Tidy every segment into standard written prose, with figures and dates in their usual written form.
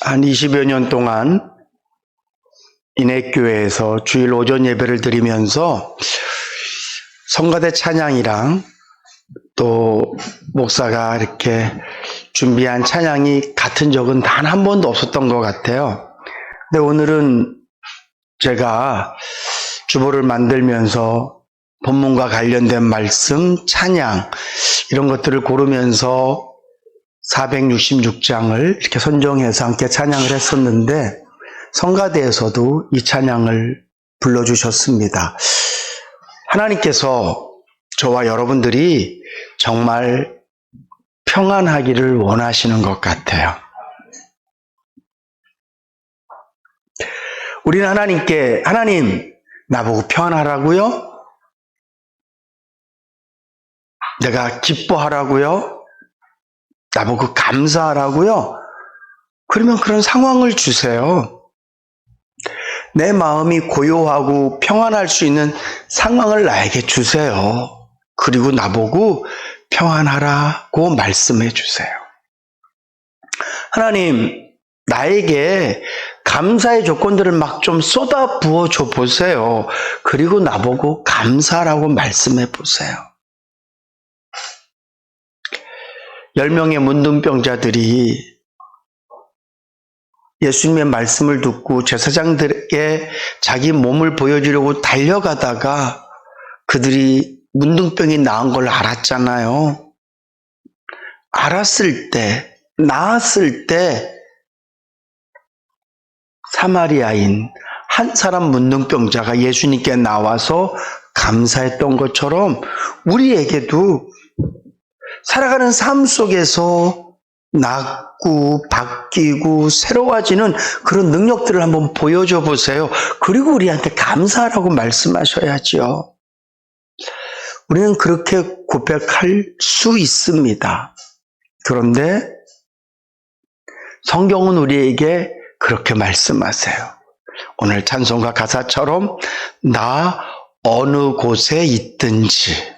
한 20여 년 동안 인해교회에서 주일 오전 예배를 드리면서 성가대 찬양이랑 또 목사가 이렇게 준비한 찬양이 같은 적은 단 한 번도 없었던 것 같아요. 근데 오늘은 제가 주보를 만들면서 본문과 관련된 말씀, 찬양 이런 것들을 고르면서 466장을 이렇게 선정해서 함께 찬양을 했었는데 성가대에서도 이 찬양을 불러주셨습니다. 하나님께서 저와 여러분들이 정말 평안하기를 원하시는 것 같아요. 우리는 하나님께 하나님 나보고 평안하라고요? 내가 기뻐하라고요? 나보고 감사하라고요? 그러면 그런 상황을 주세요. 내 마음이 고요하고 평안할 수 있는 상황을 나에게 주세요. 그리고 나보고 평안하라고 말씀해 주세요. 하나님, 나에게 감사의 조건들을 막 좀 쏟아 부어 줘 보세요. 그리고 나보고 감사라고 말씀해 보세요. 10명의 문둥병자들이 예수님의 말씀을 듣고 제사장들에게 자기 몸을 보여주려고 달려가다가 그들이 문둥병이 나은 걸 알았잖아요. 알았을 때, 나았을 때 사마리아인 한 사람 문둥병자가 예수님께 나와서 감사했던 것처럼 우리에게도 살아가는 삶 속에서 낫고 바뀌고 새로워지는 그런 능력들을 한번 보여줘 보세요. 그리고 우리한테 감사하라고 말씀하셔야죠. 우리는 그렇게 고백할 수 있습니다. 그런데 성경은 우리에게 그렇게 말씀하세요. 오늘 찬송가 가사처럼 나 어느 곳에 있든지,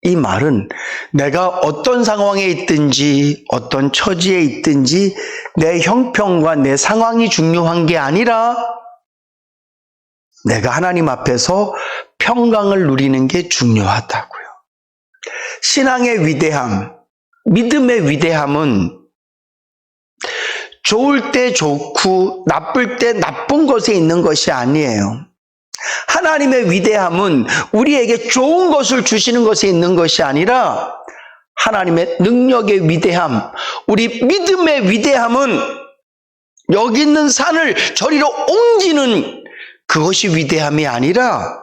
이 말은 내가 어떤 상황에 있든지 어떤 처지에 있든지 내 형편과 내 상황이 중요한 게 아니라 내가 하나님 앞에서 평강을 누리는 게 중요하다고요. 신앙의 위대함, 믿음의 위대함은 좋을 때 좋고 나쁠 때 나쁜 것에 있는 것이 아니에요. 하나님의 위대함은 우리에게 좋은 것을 주시는 것에 있는 것이 아니라 하나님의 능력의 위대함, 우리 믿음의 위대함은 여기 있는 산을 저리로 옮기는 그것이 위대함이 아니라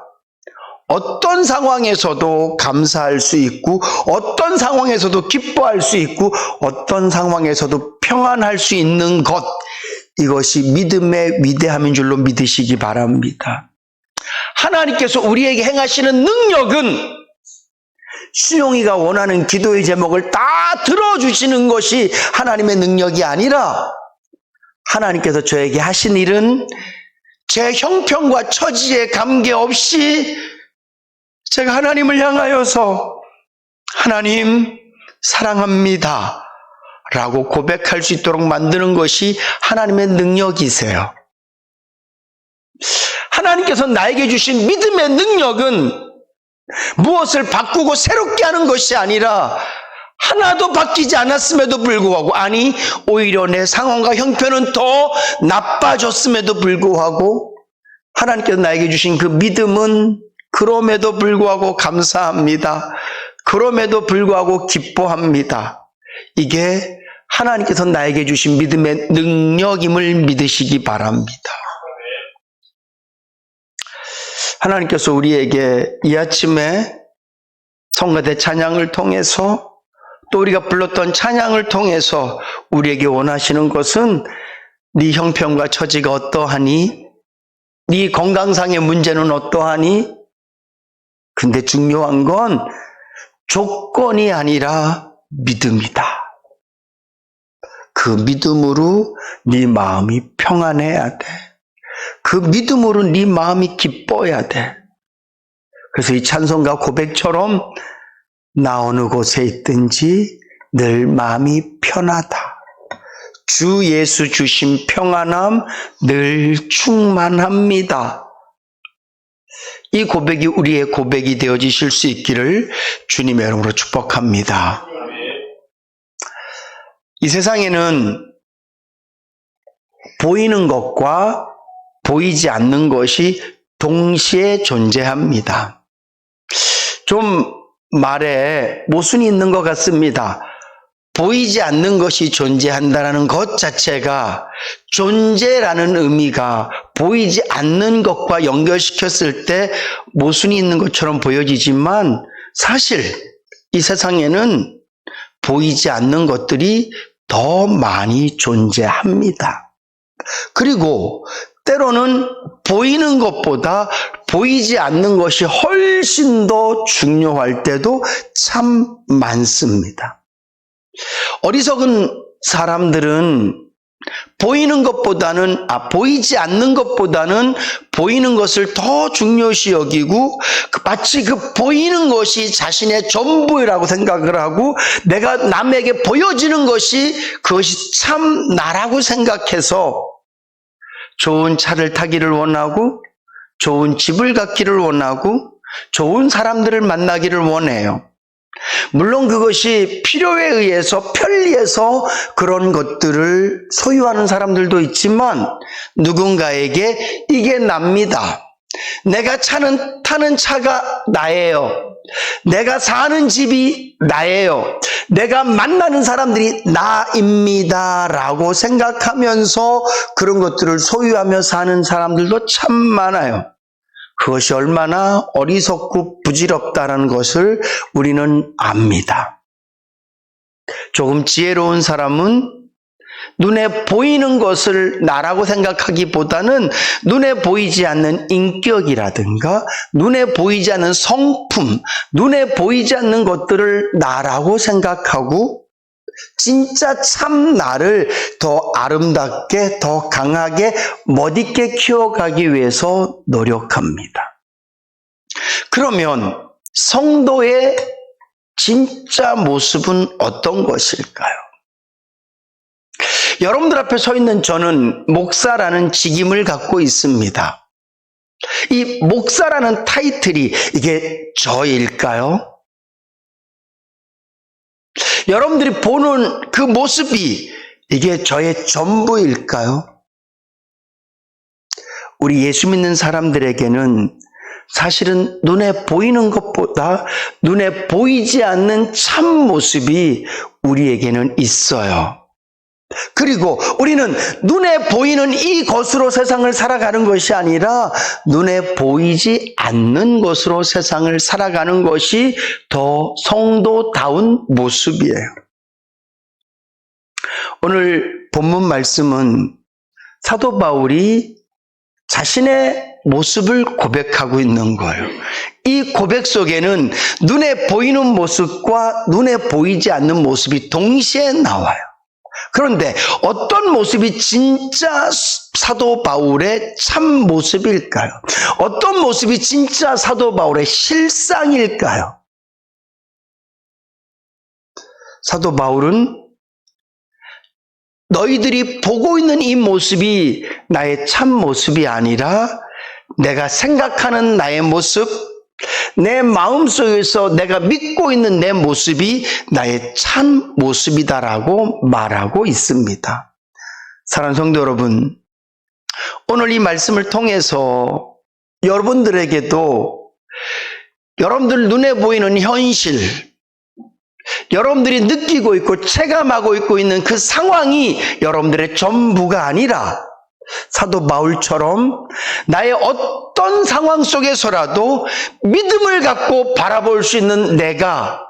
어떤 상황에서도 감사할 수 있고 어떤 상황에서도 기뻐할 수 있고 어떤 상황에서도 평안할 수 있는 것, 이것이 믿음의 위대함인 줄로 믿으시기 바랍니다. 하나님께서 우리에게 행하시는 능력은 신용이가 원하는 기도의 제목을 다 들어주시는 것이 하나님의 능력이 아니라 하나님께서 저에게 하신 일은 제 형편과 처지에 관계없이 제가 하나님을 향하여서 하나님 사랑합니다 라고 고백할 수 있도록 만드는 것이 하나님의 능력이세요. 하나님께서 나에게 주신 믿음의 능력은 무엇을 바꾸고 새롭게 하는 것이 아니라 하나도 바뀌지 않았음에도 불구하고, 아니 오히려 내 상황과 형편은 더 나빠졌음에도 불구하고 하나님께서 나에게 주신 그 믿음은 그럼에도 불구하고 감사합니다. 그럼에도 불구하고 기뻐합니다. 이게 하나님께서 나에게 주신 믿음의 능력임을 믿으시기 바랍니다. 하나님께서 우리에게 이 아침에 성가대 찬양을 통해서 또 우리가 불렀던 찬양을 통해서 우리에게 원하시는 것은 네 형편과 처지가 어떠하니? 네 건강상의 문제는 어떠하니? 근데 중요한 건 조건이 아니라 믿음이다. 그 믿음으로 네 마음이 평안해야 돼. 그 믿음으로 네 마음이 기뻐야 돼. 그래서 이 찬송가 고백처럼 나 어느 곳에 있든지 늘 마음이 편하다. 주 예수 주신 평안함 늘 충만합니다. 이 고백이 우리의 고백이 되어지실 수 있기를 주님의 이름으로 축복합니다. 이 세상에는 보이는 것과 보이지 않는 것이 동시에 존재합니다. 좀 말에 모순이 있는 것 같습니다. 보이지 않는 것이 존재한다는 것 자체가 존재라는 의미가 보이지 않는 것과 연결시켰을 때 모순이 있는 것처럼 보여지지만 사실 이 세상에는 보이지 않는 것들이 더 많이 존재합니다. 그리고 때로는 보이는 것보다 보이지 않는 것이 훨씬 더 중요할 때도 참 많습니다. 어리석은 사람들은 보이지 않는 것보다는 보이는 것을 더 중요시 여기고 마치 그 보이는 것이 자신의 전부라고 생각을 하고 내가 남에게 보여지는 것이 그것이 참 나라고 생각해서 좋은 차를 타기를 원하고 좋은 집을 갖기를 원하고 좋은 사람들을 만나기를 원해요. 물론 그것이 필요에 의해서 편리해서 그런 것들을 소유하는 사람들도 있지만 누군가에게 이게 납니다. 내가 타는 차가 나예요. 내가 사는 집이 나예요. 내가 만나는 사람들이 나입니다 라고 생각하면서 그런 것들을 소유하며 사는 사람들도 참 많아요. 그것이 얼마나 어리석고 부질없다는 것을 우리는 압니다. 조금 지혜로운 사람은 눈에 보이는 것을 나라고 생각하기보다는 눈에 보이지 않는 인격이라든가 눈에 보이지 않는 성품, 눈에 보이지 않는 것들을 나라고 생각하고 진짜 참 나를 더 아름답게, 더 강하게, 멋있게 키워가기 위해서 노력합니다. 그러면 성도의 진짜 모습은 어떤 것일까요? 여러분들 앞에 서 있는 저는 목사라는 직임을 갖고 있습니다. 이 목사라는 타이틀이 이게 저일까요? 여러분들이 보는 그 모습이 이게 저의 전부일까요? 우리 예수 믿는 사람들에게는 사실은 눈에 보이는 것보다 눈에 보이지 않는 참 모습이 우리에게는 있어요. 그리고 우리는 눈에 보이는 이것으로 세상을 살아가는 것이 아니라 눈에 보이지 않는 것으로 세상을 살아가는 것이 더 성도다운 모습이에요. 오늘 본문 말씀은 사도 바울이 자신의 모습을 고백하고 있는 거예요. 이 고백 속에는 눈에 보이는 모습과 눈에 보이지 않는 모습이 동시에 나와요. 그런데 어떤 모습이 진짜 사도 바울의 참 모습일까요? 어떤 모습이 진짜 사도 바울의 실상일까요? 사도 바울은 너희들이 보고 있는 이 모습이 나의 참 모습이 아니라 내가 생각하는 나의 모습, 내 마음속에서 내가 믿고 있는 내 모습이 나의 참 모습이다라고 말하고 있습니다. 사랑하는 성도 여러분, 오늘 이 말씀을 통해서 여러분들에게도 여러분들 눈에 보이는 현실, 여러분들이 느끼고 있고 체감하고 있는 그 상황이 여러분들의 전부가 아니라 사도 바울처럼 나의 어떤 상황 속에서라도 믿음을 갖고 바라볼 수 있는 내가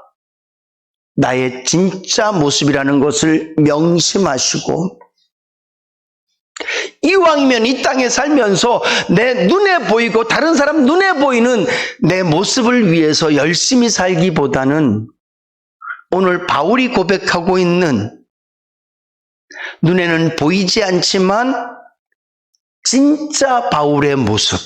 나의 진짜 모습이라는 것을 명심하시고 이왕이면 이 땅에 살면서 내 눈에 보이고 다른 사람 눈에 보이는 내 모습을 위해서 열심히 살기보다는 오늘 바울이 고백하고 있는 눈에는 보이지 않지만 진짜 바울의 모습,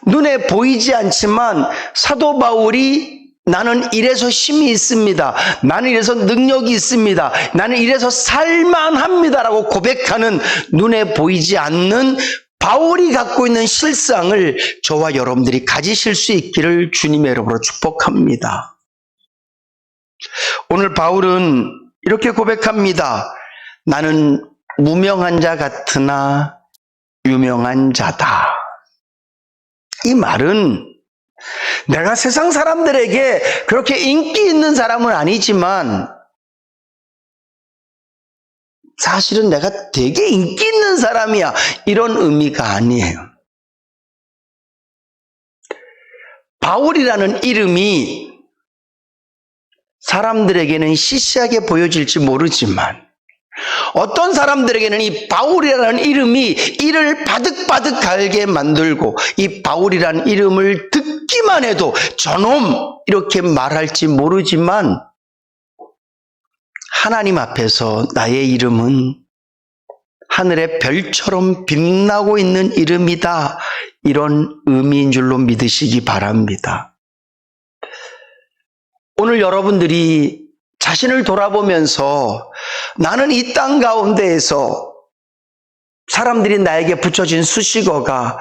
눈에 보이지 않지만 사도 바울이 나는 이래서 힘이 있습니다. 나는 이래서 능력이 있습니다. 나는 이래서 살만합니다라고 고백하는 눈에 보이지 않는 바울이 갖고 있는 실상을 저와 여러분들이 가지실 수 있기를 주님의 이름으로 축복합니다. 오늘 바울은 이렇게 고백합니다. 나는 무명한 자 같으나 유명한 자다. 이 말은 내가 세상 사람들에게 그렇게 인기 있는 사람은 아니지만 사실은 내가 되게 인기 있는 사람이야. 이런 의미가 아니에요. 바울이라는 이름이 사람들에게는 시시하게 보여질지 모르지만 어떤 사람들에게는 이 바울이라는 이름이 이를 바득바득 갈게 만들고 이 바울이라는 이름을 듣기만 해도 저놈 이렇게 말할지 모르지만 하나님 앞에서 나의 이름은 하늘의 별처럼 빛나고 있는 이름이다. 이런 의미인 줄로 믿으시기 바랍니다. 오늘 여러분들이 자신을 돌아보면서 나는 이 땅 가운데에서 사람들이 나에게 붙여진 수식어가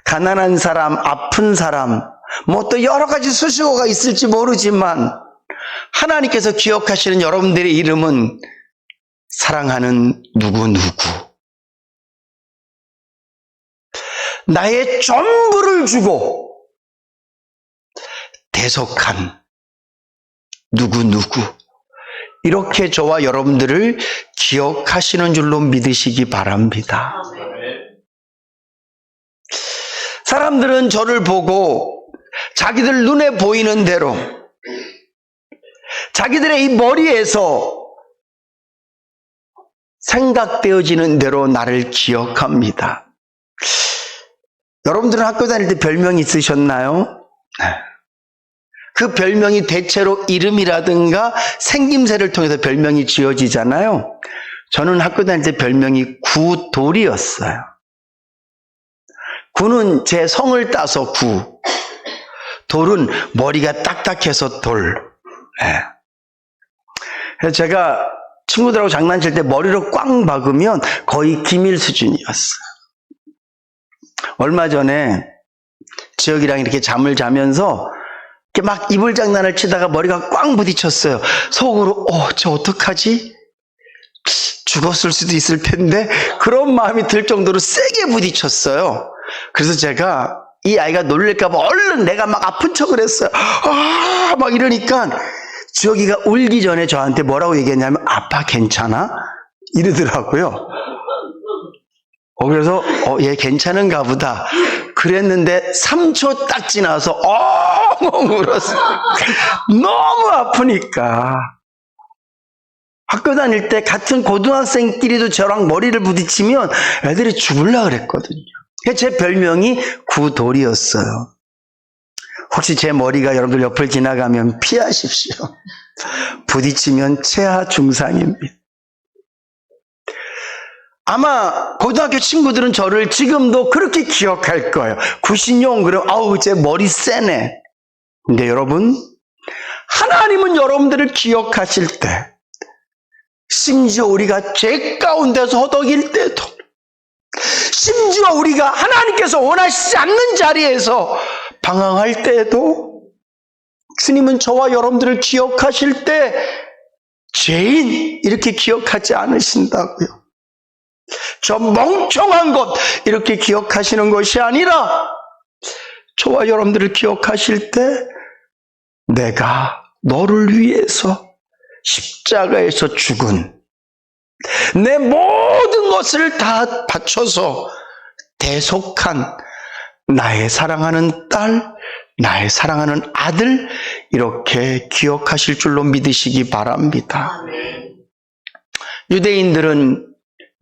가난한 사람, 아픈 사람, 뭐 또 여러 가지 수식어가 있을지 모르지만 하나님께서 기억하시는 여러분들의 이름은 사랑하는 누구누구. 나의 전부를 주고 대속한 누구누구. 이렇게 저와 여러분들을 기억하시는 줄로 믿으시기 바랍니다. 사람들은 저를 보고 자기들 눈에 보이는 대로 자기들의 이 머리에서 생각되어지는 대로 나를 기억합니다. 여러분들은 학교 다닐 때 별명이 있으셨나요? 그 별명이 대체로 이름이라든가 생김새를 통해서 별명이 지어지잖아요. 저는 학교 다닐 때 별명이 구돌이었어요. 구는 제 성을 따서 구, 돌은 머리가 딱딱해서 돌. 그래서 제가 친구들하고 장난칠 때 머리로 꽝 박으면 거의 기밀 수준이었어요. 얼마 전에 지혁이랑 이렇게 잠을 자면서 이렇게 막 이불 장난을 치다가 머리가 꽝 부딪혔어요. 속으로 저 어떡하지? 죽었을 수도 있을 텐데 그런 마음이 들 정도로 세게 부딪혔어요. 그래서 제가 이 아이가 놀랄까 봐 얼른 내가 막 아픈 척을 했어요. 막 이러니까 지혁이가 울기 전에 저한테 뭐라고 얘기했냐면 아빠 괜찮아? 이러더라고요. 그래서 얘 괜찮은가 보다 그랬는데 3초 딱 지나서 엉엉 울었어요. 너무 아프니까. 학교 다닐 때 같은 고등학생끼리도 저랑 머리를 부딪히면 애들이 죽으려고 그랬거든요. 제 별명이 구돌이었어요. 혹시 제 머리가 여러분들 옆을 지나가면 피하십시오. 부딪히면 최하 중상입니다. 아마 고등학교 친구들은 저를 지금도 그렇게 기억할 거예요. 구신용 그럼 제 머리 세네. 근데 여러분, 하나님은 여러분들을 기억하실 때 심지어 우리가 죄 가운데서 허덕일 때도 심지어 우리가 하나님께서 원하시지 않는 자리에서 방황할 때에도 주님은 저와 여러분들을 기억하실 때 죄인 이렇게 기억하지 않으신다고요. 저 멍청한 것 이렇게 기억하시는 것이 아니라 저와 여러분들을 기억하실 때 내가 너를 위해서 십자가에서 죽은 내 모든 것을 다 바쳐서 대속한 나의 사랑하는 딸, 나의 사랑하는 아들 이렇게 기억하실 줄로 믿으시기 바랍니다. 유대인들은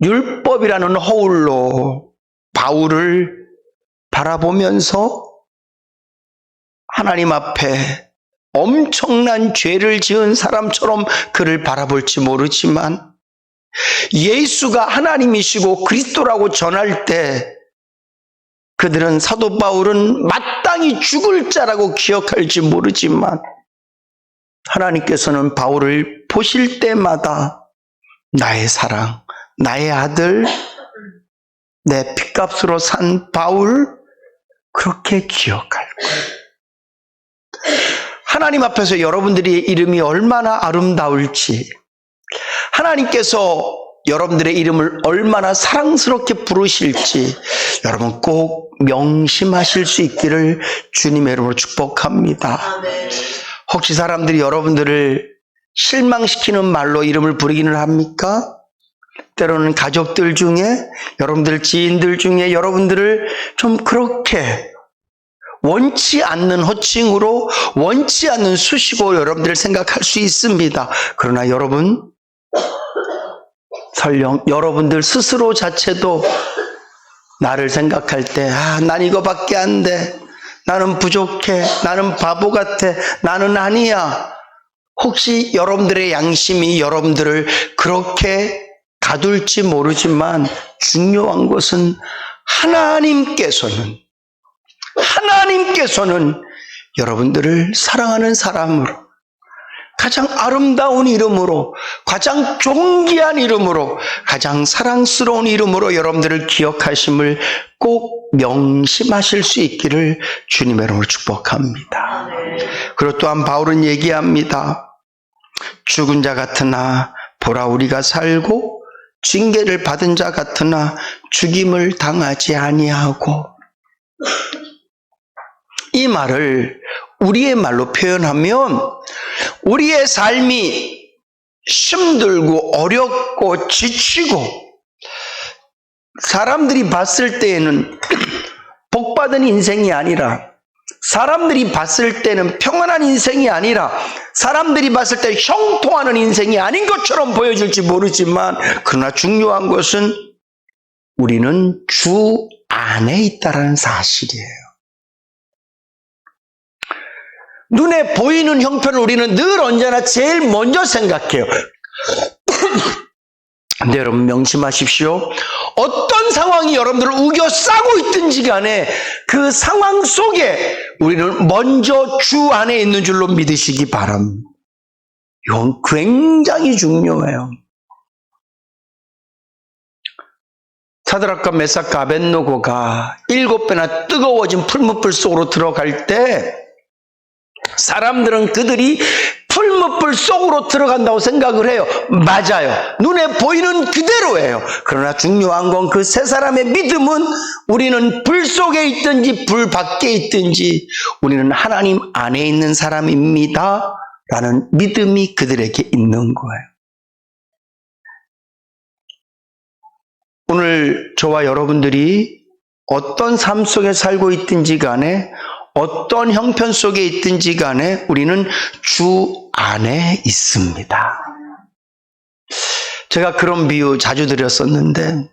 율법이라는 허울로 바울을 바라보면서 하나님 앞에 엄청난 죄를 지은 사람처럼 그를 바라볼지 모르지만 예수가 하나님이시고 그리스도라고 전할 때 그들은 사도 바울은 마땅히 죽을 자라고 기억할지 모르지만 하나님께서는 바울을 보실 때마다 나의 사랑, 나의 아들, 내 핏값으로 산 바울 그렇게 기억할 거예요. 하나님 앞에서 여러분들의 이름이 얼마나 아름다울지, 하나님께서 여러분들의 이름을 얼마나 사랑스럽게 부르실지 여러분 꼭 명심하실 수 있기를 주님의 이름으로 축복합니다. 혹시 사람들이 여러분들을 실망시키는 말로 이름을 부르기는 합니까? 때로는 가족들 중에, 여러분들 지인들 중에 여러분들을 좀 그렇게 원치 않는 호칭으로, 원치 않는 수식어로 여러분들을 생각할 수 있습니다. 그러나 여러분, 설령 여러분들 스스로 자체도 나를 생각할 때, 난 이거밖에 안 돼. 나는 부족해. 나는 바보 같아. 나는 아니야. 혹시 여러분들의 양심이 여러분들을 그렇게 가둘지 모르지만 중요한 것은 하나님께서는 여러분들을 사랑하는 사람으로, 가장 아름다운 이름으로, 가장 존귀한 이름으로, 가장 사랑스러운 이름으로 여러분들을 기억하심을 꼭 명심하실 수 있기를 주님의 이름으로 축복합니다. 그리고 또한 바울은 얘기합니다. 죽은 자 같으나 보라 우리가 살고 징계를 받은 자 같으나 죽임을 당하지 아니하고, 이 말을 우리의 말로 표현하면 우리의 삶이 힘들고 어렵고 지치고 사람들이 봤을 때에는 복받은 인생이 아니라, 사람들이 봤을 때는 평안한 인생이 아니라, 사람들이 봤을 때 형통하는 인생이 아닌 것처럼 보여질지 모르지만, 그러나 중요한 것은 우리는 주 안에 있다는 사실이에요. 눈에 보이는 형편을 우리는 늘 언제나 제일 먼저 생각해요. 근데 여러분 명심하십시오. 어떤 상황이 여러분들을 우겨싸고 있든지 간에 그 상황 속에 우리는 먼저 주 안에 있는 줄로 믿으시기 바랍니다. 이건 굉장히 중요해요. 사드락과 메삭과 아벳느고가 7배나 뜨거워진 풀무불 속으로 들어갈 때 사람들은 그들이 풀무불 속으로 들어간다고 생각을 해요. 맞아요. 눈에 보이는 그대로예요. 그러나 중요한 건 그 세 사람의 믿음은, 우리는 불 속에 있든지 불 밖에 있든지 우리는 하나님 안에 있는 사람입니다 라는 믿음이 그들에게 있는 거예요. 오늘 저와 여러분들이 어떤 삶 속에 살고 있든지 간에, 어떤 형편 속에 있든지 간에 우리는 주 안에 있습니다. 제가 그런 비유 자주 드렸었는데,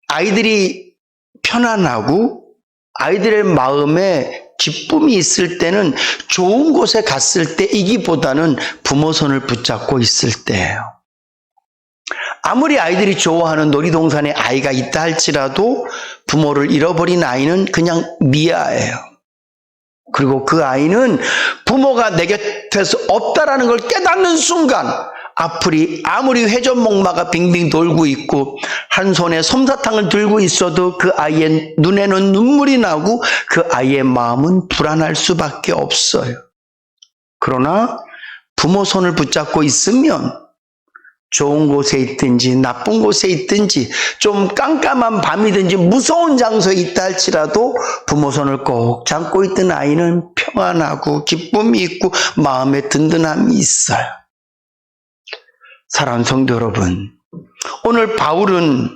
아이들이 편안하고 아이들의 마음에 기쁨이 있을 때는 좋은 곳에 갔을 때이기보다는 부모 손을 붙잡고 있을 때예요. 아무리 아이들이 좋아하는 놀이동산에 아이가 있다 할지라도 부모를 잃어버린 아이는 그냥 미아예요. 그리고 그 아이는 부모가 내 곁에서 없다라는 걸 깨닫는 순간, 앞으로 아무리 회전목마가 빙빙 돌고 있고 한 손에 솜사탕을 들고 있어도 그 아이의 눈에는 눈물이 나고 그 아이의 마음은 불안할 수밖에 없어요. 그러나 부모 손을 붙잡고 있으면 좋은 곳에 있든지 나쁜 곳에 있든지 좀 깜깜한 밤이든지 무서운 장소에 있다 할지라도 부모 손을 꼭 잡고 있던 아이는 평안하고 기쁨이 있고 마음에 든든함이 있어요. 사랑하는 성도 여러분, 오늘 바울은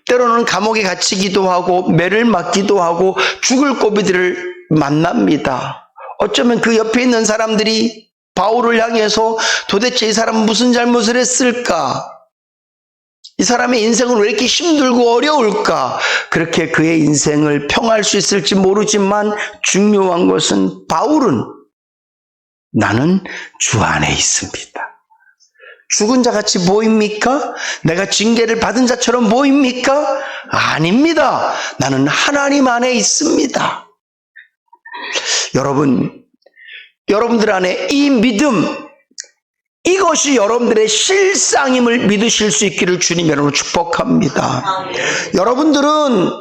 때로는 감옥에 갇히기도 하고 매를 맞기도 하고 죽을 고비들을 만납니다. 어쩌면 그 옆에 있는 사람들이 바울을 향해서 도대체 이 사람은 무슨 잘못을 했을까? 이 사람의 인생은 왜 이렇게 힘들고 어려울까? 그렇게 그의 인생을 평할 수 있을지 모르지만 중요한 것은 바울은 나는 주 안에 있습니다. 죽은 자같이 보입니까? 내가 징계를 받은 자처럼 보입니까? 아닙니다. 나는 하나님 안에 있습니다. 여러분, 여러분들 안에 이 믿음, 이것이 여러분들의 실상임을 믿으실 수 있기를 주님 여러분 축복합니다. 여러분들은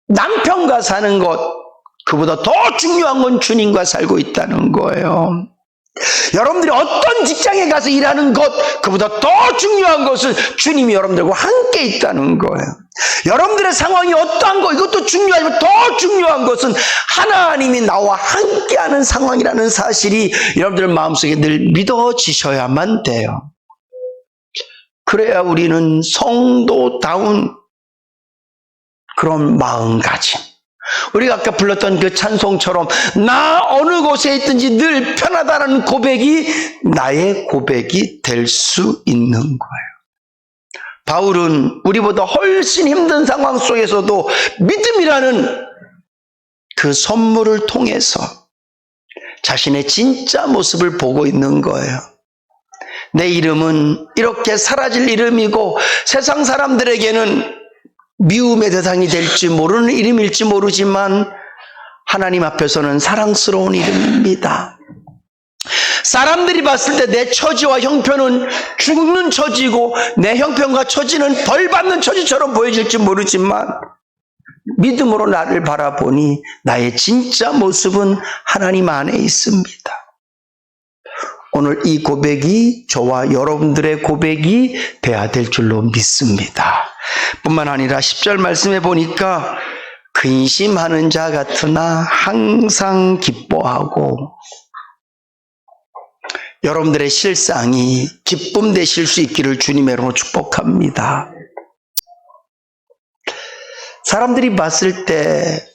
남편과 사는 것, 그보다 더 중요한 건 주님과 살고 있다는 거예요. 여러분들이 어떤 직장에 가서 일하는 것, 그보다 더 중요한 것은 주님이 여러분들과 함께 있다는 거예요. 여러분들의 상황이 어떠한 거, 이것도 중요하지만 더 중요한 것은 하나님이 나와 함께하는 상황이라는 사실이 여러분들 마음속에 늘 믿어지셔야만 돼요. 그래야 우리는 성도다운 그런 마음가짐, 우리가 아까 불렀던 그 찬송처럼 나 어느 곳에 있든지 늘 편하다는 고백이 나의 고백이 될 수 있는 거예요. 바울은 우리보다 훨씬 힘든 상황 속에서도 믿음이라는 그 선물을 통해서 자신의 진짜 모습을 보고 있는 거예요. 내 이름은 이렇게 사라질 이름이고 세상 사람들에게는 미움의 대상이 될지 모르는 이름일지 모르지만 하나님 앞에서는 사랑스러운 이름입니다. 사람들이 봤을 때 내 처지와 형편은 죽는 처지고 내 형편과 처지는 벌 받는 처지처럼 보여질지 모르지만 믿음으로 나를 바라보니 나의 진짜 모습은 하나님 안에 있습니다. 오늘 이 고백이 저와 여러분들의 고백이 돼야 될 줄로 믿습니다. 뿐만 아니라 10절 말씀해 보니까 근심하는 자 같으나 항상 기뻐하고, 여러분들의 실상이 기쁨 되실 수 있기를 주님의 이름으로 축복합니다. 사람들이 봤을 때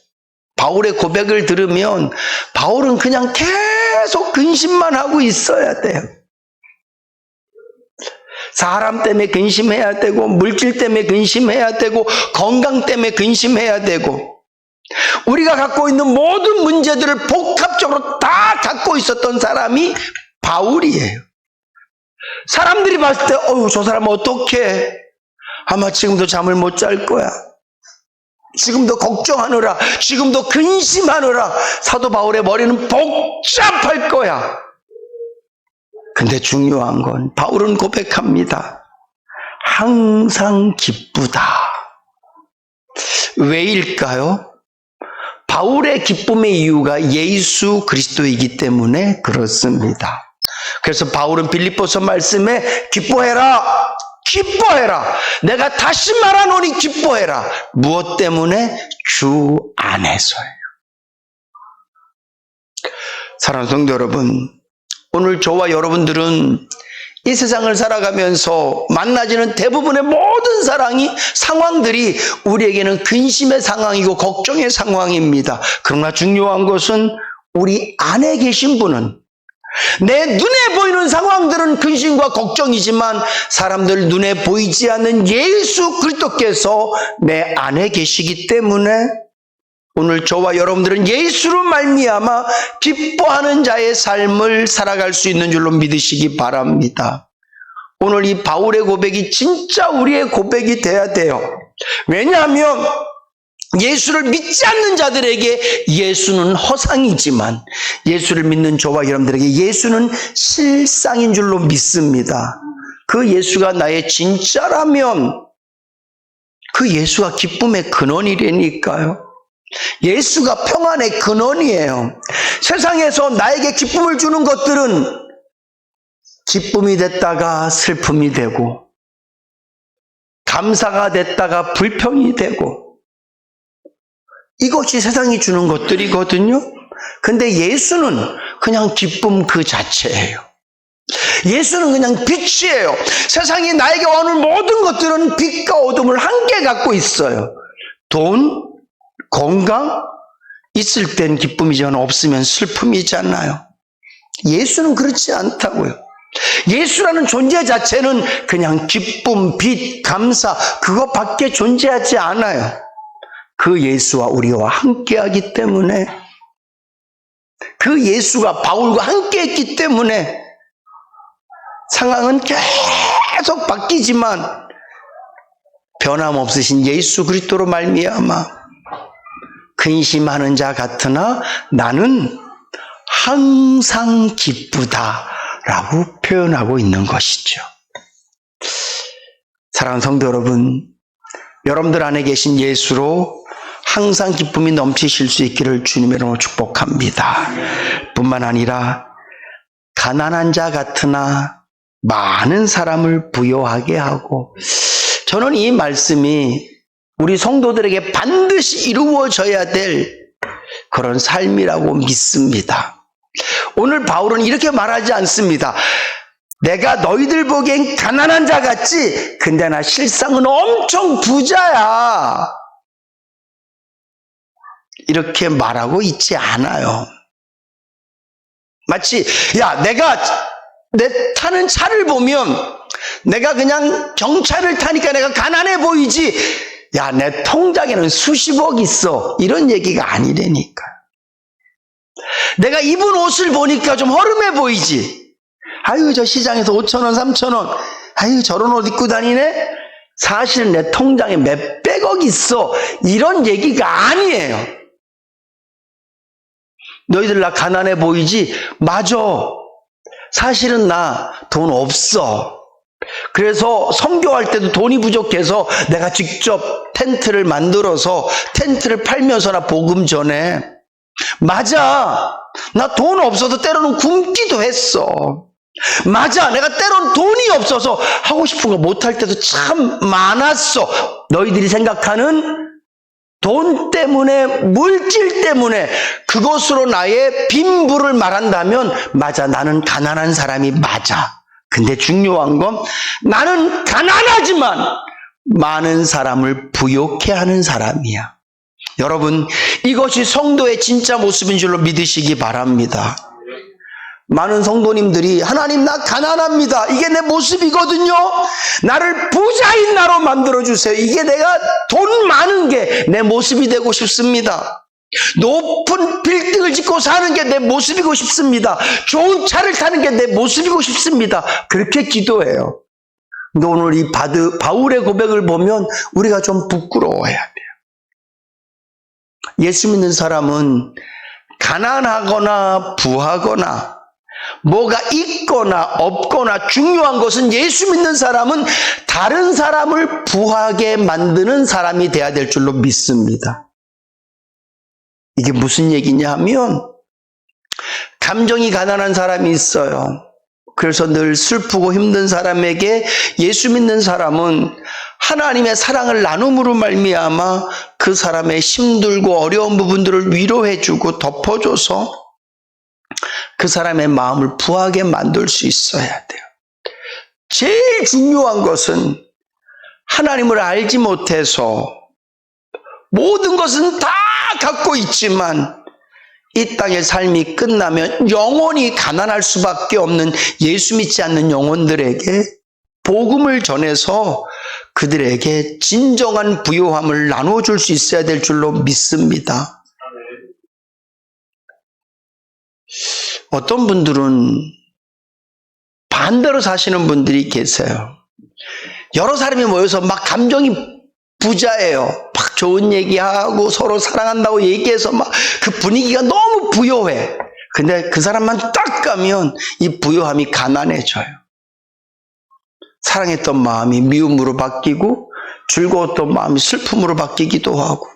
바울의 고백을 들으면 바울은 그냥 계속 근심만 하고 있어야 돼요. 사람 때문에 근심해야 되고, 물질 때문에 근심해야 되고, 건강 때문에 근심해야 되고, 우리가 갖고 있는 모든 문제들을 복합적으로 다 갖고 있었던 사람이 바울이에요. 사람들이 봤을 때 저 사람 어떡해, 아마 지금도 잠을 못 잘 거야, 지금도 걱정하느라, 지금도 근심하느라 사도 바울의 머리는 복잡할 거야. 근데 중요한 건 바울은 고백합니다. 항상 기쁘다. 왜일까요? 바울의 기쁨의 이유가 예수 그리스도이기 때문에 그렇습니다. 그래서 바울은 빌립보서 말씀에 기뻐해라, 기뻐해라, 내가 다시 말하노니 기뻐해라. 무엇 때문에? 주 안에서예요. 사랑하는 성도 여러분, 오늘 저와 여러분들은 이 세상을 살아가면서 만나지는 대부분의 모든 상황들이 우리에게는 근심의 상황이고 걱정의 상황입니다. 그러나 중요한 것은 우리 안에 계신 분은, 내 눈에 보이는 상황들은 근심과 걱정이지만 사람들 눈에 보이지 않는 예수 그리스도께서 내 안에 계시기 때문에 오늘 저와 여러분들은 예수로 말미암아 기뻐하는 자의 삶을 살아갈 수 있는 줄로 믿으시기 바랍니다. 오늘 이 바울의 고백이 진짜 우리의 고백이 돼야 돼요. 왜냐하면 예수를 믿지 않는 자들에게 예수는 허상이지만 예수를 믿는 저와 여러분들에게 예수는 실상인 줄로 믿습니다. 그 예수가 나의 진짜라면 그 예수가 기쁨의 근원이라니까요. 예수가 평안의 근원이에요. 세상에서 나에게 기쁨을 주는 것들은 기쁨이 됐다가 슬픔이 되고, 감사가 됐다가 불평이 되고, 이것이 세상이 주는 것들이거든요. 근데 예수는 그냥 기쁨 그 자체예요. 예수는 그냥 빛이에요. 세상이 나에게 오는 모든 것들은 빛과 어둠을 함께 갖고 있어요. 돈, 건강 있을 땐 기쁨이지만 없으면 슬픔이잖아요. 예수는 그렇지 않다고요. 예수라는 존재 자체는 그냥 기쁨, 빛, 감사, 그것밖에 존재하지 않아요. 그 예수와 우리와 함께하기 때문에, 그 예수가 바울과 함께했기 때문에 상황은 계속 바뀌지만 변함없으신 예수 그리스도로 말미암아 근심하는 자 같으나 나는 항상 기쁘다라고 표현하고 있는 것이죠. 사랑하는 성도 여러분, 여러분들 안에 계신 예수로 항상 기쁨이 넘치실 수 있기를 주님의 이름으로 축복합니다. 뿐만 아니라 가난한 자 같으나 많은 사람을 부요하게 하고, 저는 이 말씀이 우리 성도들에게 반드시 이루어져야 될 그런 삶이라고 믿습니다. 오늘 바울은 이렇게 말하지 않습니다. 내가 너희들 보기엔 가난한 자 같지? 근데 나 실상은 엄청 부자야. 이렇게 말하고 있지 않아요. 마치 내가 내 타는 차를 보면 내가 그냥 경차를 타니까 내가 가난해 보이지, 내 통장에는 수십억 있어, 이런 얘기가 아니라니까. 내가 입은 옷을 보니까 좀 허름해 보이지, 저 시장에서 5,000원 3,000원 저런 옷 입고 다니네, 사실 내 통장에 몇백억 있어, 이런 얘기가 아니에요. 너희들 나 가난해 보이지? 맞아, 사실은 나 돈 없어. 그래서 선교할 때도 돈이 부족해서 내가 직접 텐트를 만들어서 텐트를 팔면서나 복음 전해. 맞아, 나 돈 없어서 때로는 굶기도 했어. 맞아, 내가 때로는 돈이 없어서 하고 싶은 거 못할 때도 참 많았어. 너희들이 생각하는 돈 때문에, 물질 때문에 그것으로 나의 빈부를 말한다면 맞아, 나는 가난한 사람이 맞아. 근데 중요한 건 나는 가난하지만 많은 사람을 부욕해 하는 사람이야. 여러분, 이것이 성도의 진짜 모습인 줄로 믿으시기 바랍니다. 많은 성도님들이 하나님 나 가난합니다, 이게 내 모습이거든요, 나를 부자인 나로 만들어주세요, 이게 내가 돈 많은 게 내 모습이 되고 싶습니다, 높은 빌딩을 짓고 사는 게 내 모습이고 싶습니다, 좋은 차를 타는 게 내 모습이고 싶습니다, 그렇게 기도해요. 근데 오늘 이 바울의 고백을 보면 우리가 좀 부끄러워해야 돼요. 예수 믿는 사람은 가난하거나 부하거나 뭐가 있거나 없거나, 중요한 것은 예수 믿는 사람은 다른 사람을 부하게 만드는 사람이 돼야 될 줄로 믿습니다. 이게 무슨 얘기냐 하면, 감정이 가난한 사람이 있어요. 그래서 늘 슬프고 힘든 사람에게 예수 믿는 사람은 하나님의 사랑을 나눔으로 말미암아 그 사람의 힘들고 어려운 부분들을 위로해주고 덮어줘서 그 사람의 마음을 부하게 만들 수 있어야 돼요. 제일 중요한 것은 하나님을 알지 못해서 모든 것은 다 갖고 있지만 이 땅의 삶이 끝나면 영원히 가난할 수밖에 없는 예수 믿지 않는 영혼들에게 복음을 전해서 그들에게 진정한 부요함을 나눠줄 수 있어야 될 줄로 믿습니다. 어떤 분들은 반대로 사시는 분들이 계세요. 여러 사람이 모여서 막 감정이 부자예요. 막 좋은 얘기하고 서로 사랑한다고 얘기해서 막 그 분위기가 너무 부요해. 근데 그 사람만 딱 가면 이 부요함이 가난해져요. 사랑했던 마음이 미움으로 바뀌고 즐거웠던 마음이 슬픔으로 바뀌기도 하고,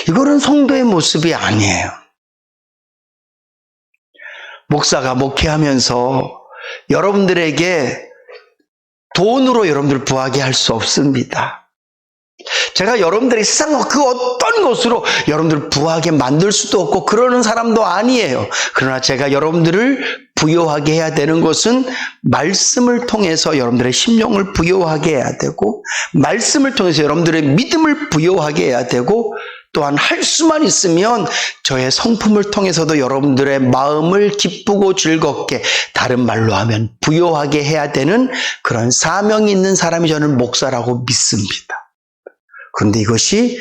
이거는 성도의 모습이 아니에요. 목사가 목회하면서 여러분들에게 돈으로 여러분들을 부하게 할 수 없습니다. 제가 여러분들이 세상 그 어떤 것으로 여러분들을 부하게 만들 수도 없고 그러는 사람도 아니에요. 그러나 제가 여러분들을 부요하게 해야 되는 것은 말씀을 통해서 여러분들의 심령을 부요하게 해야 되고, 말씀을 통해서 여러분들의 믿음을 부요하게 해야 되고, 또한 할 수만 있으면 저의 성품을 통해서도 여러분들의 마음을 기쁘고 즐겁게, 다른 말로 하면 부요하게 해야 되는 그런 사명이 있는 사람이 저는 목사라고 믿습니다. 그런데 이것이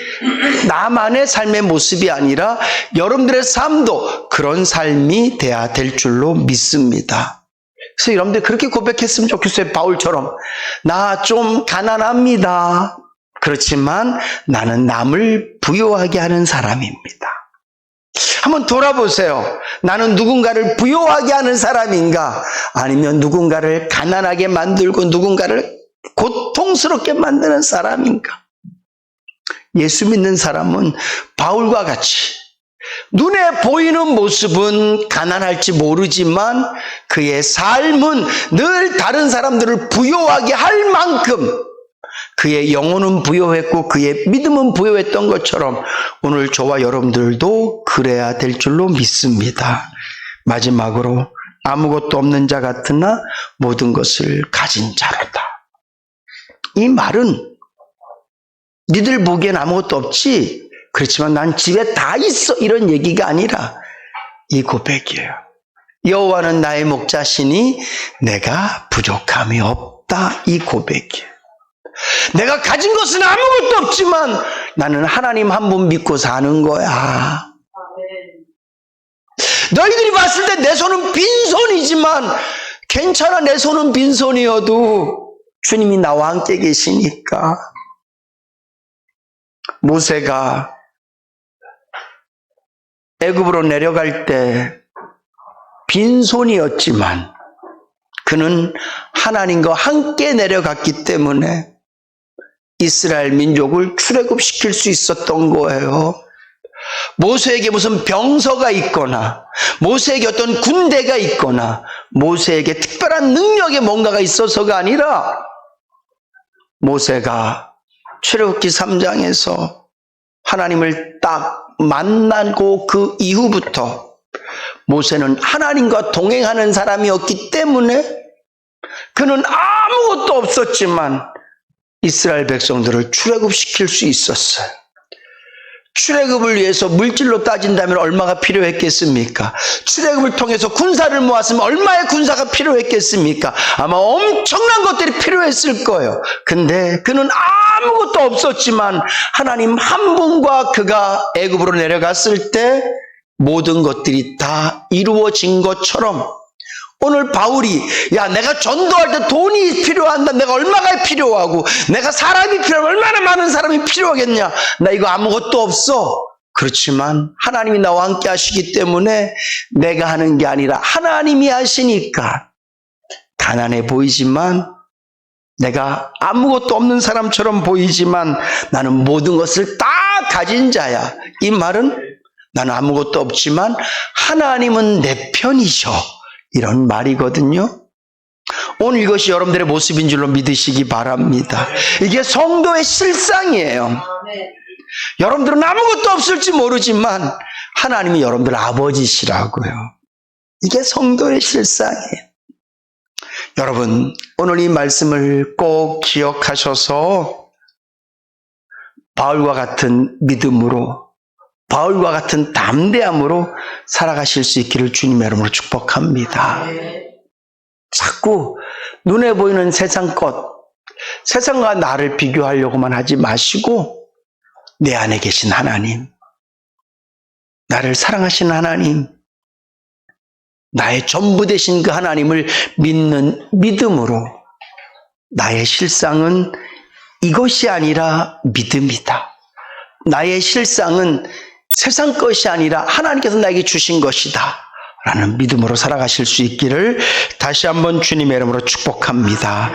나만의 삶의 모습이 아니라 여러분들의 삶도 그런 삶이 돼야 될 줄로 믿습니다. 그래서 여러분들 그렇게 고백했으면 좋겠어요. 바울처럼 나 좀 가난합니다. 그렇지만 나는 남을 부요하게 하는 사람입니다. 한번 돌아보세요. 나는 누군가를 부요하게 하는 사람인가? 아니면 누군가를 가난하게 만들고 누군가를 고통스럽게 만드는 사람인가? 예수 믿는 사람은 바울과 같이 눈에 보이는 모습은 가난할지 모르지만 그의 삶은 늘 다른 사람들을 부요하게 할 만큼 그의 영혼은 부요했고 그의 믿음은 부요했던 것처럼 오늘 저와 여러분들도 그래야 될 줄로 믿습니다. 마지막으로 아무것도 없는 자 같으나 모든 것을 가진 자로다. 이 말은 니들 보기엔 아무것도 없지? 그렇지만 난 집에 다 있어. 이런 얘기가 아니라 이 고백이에요. 여호와는 나의 목자시니 내가 부족함이 없다. 이 고백이에요. 내가 가진 것은 아무것도 없지만 나는 하나님 한 분 믿고 사는 거야. 너희들이 봤을 때 내 손은 빈손이지만 괜찮아. 내 손은 빈손이어도 주님이 나와 함께 계시니까. 모세가 애굽으로 내려갈 때 빈손이었지만 그는 하나님과 함께 내려갔기 때문에 이스라엘 민족을 출애굽시킬 수 있었던 거예요. 모세에게 무슨 병서가 있거나 모세에게 어떤 군대가 있거나 모세에게 특별한 능력의 뭔가가 있어서가 아니라 모세가 출애굽기 3장에서 하나님을 딱 만나고 그 이후부터 모세는 하나님과 동행하는 사람이었기 때문에 그는 아무것도 없었지만 이스라엘 백성들을 출애굽시킬 수 있었어요. 출애굽을 위해서 물질로 따진다면 얼마가 필요했겠습니까? 출애굽을 통해서 군사를 모았으면 얼마의 군사가 필요했겠습니까? 아마 엄청난 것들이 필요했을 거예요. 근데 그는 아무것도 없었지만 하나님 한 분과 그가 애굽으로 내려갔을 때 모든 것들이 다 이루어진 것처럼 오늘 바울이 야 내가 전도할 때 돈이 필요한다. 내가 얼마가 필요하고 내가 사람이 필요하면 얼마나 많은 사람이 필요하겠냐. 나 이거 아무것도 없어. 그렇지만 하나님이 나와 함께 하시기 때문에 내가 하는 게 아니라 하나님이 하시니까 가난해 보이지만 내가 아무것도 없는 사람처럼 보이지만 나는 모든 것을 다 가진 자야. 이 말은 나는 아무것도 없지만 하나님은 내 편이셔. 이런 말이거든요. 오늘 이것이 여러분들의 모습인 줄로 믿으시기 바랍니다. 이게 성도의 실상이에요. 여러분들은 아무것도 없을지 모르지만 하나님이 여러분들 아버지시라고요. 이게 성도의 실상이에요. 여러분 오늘 이 말씀을 꼭 기억하셔서 바울과 같은 믿음으로 바울과 같은 담대함으로 살아가실 수 있기를 주님의 이름으로 축복합니다. 자꾸 눈에 보이는 세상 것, 세상과 나를 비교하려고만 하지 마시고 내 안에 계신 하나님, 나를 사랑하시는 하나님, 나의 전부 되신 그 하나님을 믿는 믿음으로 나의 실상은 이것이 아니라 믿음이다. 나의 실상은 세상 것이 아니라 하나님께서 나에게 주신 것이다 라는 믿음으로 살아가실 수 있기를 다시 한번 주님의 이름으로 축복합니다.